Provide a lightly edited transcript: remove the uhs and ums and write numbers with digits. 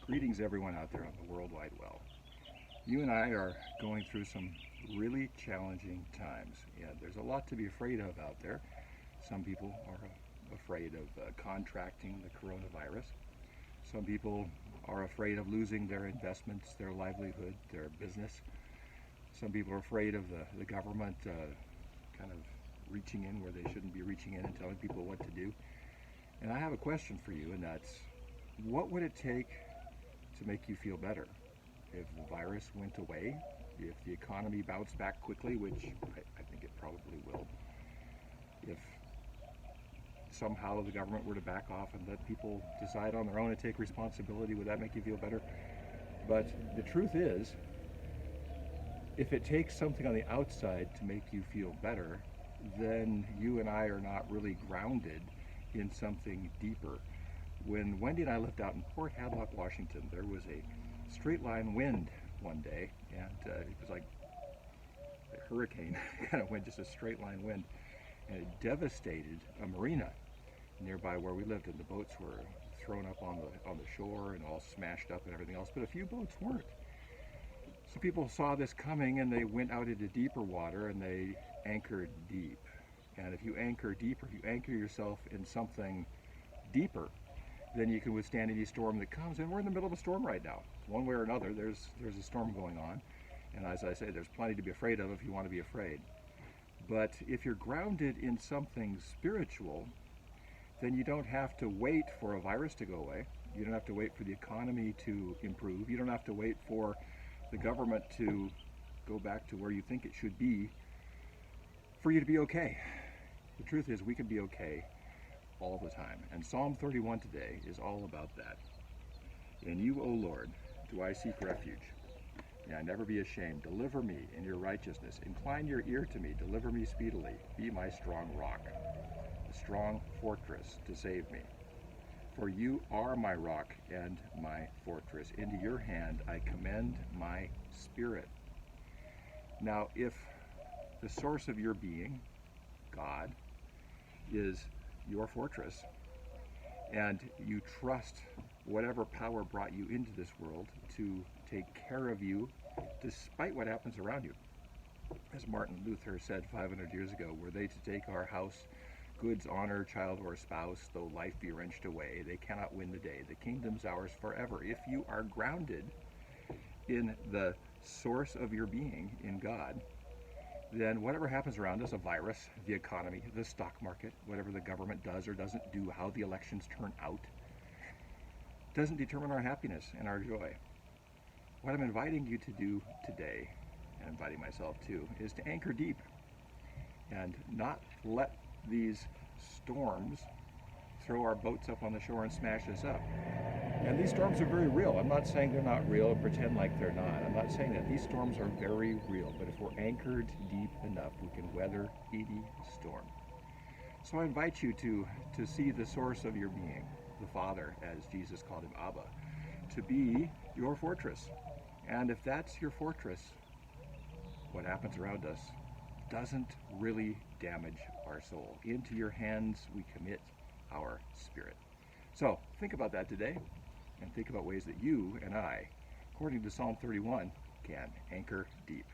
Greetings everyone out there on the World Wide Well. You and I are going through some really challenging times, and there's a lot to be afraid of out there. Some people are afraid of contracting the coronavirus. Some people are afraid of losing their investments, their livelihood, their business. Some people are afraid of the government kind of reaching in where they shouldn't be reaching in and telling people what to do. And I have a question for you, and that's, what would it take to make you feel better? If the virus went away, if the economy bounced back quickly, which I think it probably will, if somehow the government were to back off and let people decide on their own and take responsibility, would that make you feel better? But the truth is, if it takes something on the outside to make you feel better, then you and I are not really grounded in something deeper. When Wendy and I lived out in Port Hadlock, Washington, there was a straight line wind one day, and it was like a hurricane kind of wind, just a straight line wind, and it devastated a marina nearby where we lived, and the boats were thrown up on the shore and all smashed up and everything else, but a few boats weren't. So people saw this coming and they went out into deeper water and they anchored deep. And if you anchor deeper, if you anchor yourself in something deeper, then you can withstand any storm that comes. And we're in the middle of a storm right now. One way or another, there's a storm going on. And as I say, there's plenty to be afraid of if you want to be afraid. But if you're grounded in something spiritual, then you don't have to wait for a virus to go away. You don't have to wait for the economy to improve. You don't have to wait for the government to go back to where you think it should be for you to be okay. The truth is, we can be okay all the time. And Psalm 31 today is all about that. In you, O Lord, do I seek refuge. May I never be ashamed. Deliver me in your righteousness. Incline your ear to me. Deliver me speedily. Be my strong rock, a strong fortress to save me. For you are my rock and my fortress. Into your hand I commend my spirit. Now, if the source of your being, God, is your fortress, and you trust whatever power brought you into this world to take care of you despite what happens around you. As Martin Luther said 500 years ago, were they to take our house, goods, honor, child, or spouse, though life be wrenched away, they cannot win the day. The kingdom's ours forever. If you are grounded in the source of your being, in God, then whatever happens around us, a virus, the economy, the stock market, whatever the government does or doesn't do, how the elections turn out, doesn't determine our happiness and our joy. What I'm inviting you to do today, and inviting myself too, is to anchor deep and not let these storms throw our boats up on the shore and smash us up. And these storms are very real. I'm not saying they're not real and pretend like they're not. I'm not saying that. These storms are very real. But if we're anchored deep enough, we can weather any storm. So I invite you to see the source of your being, the Father, as Jesus called him, Abba, to be your fortress. And if that's your fortress, what happens around us doesn't really damage our soul. Into your hands we commit our spirit. So think about that today, and think about ways that you and I, according to Psalm 31, can anchor deep.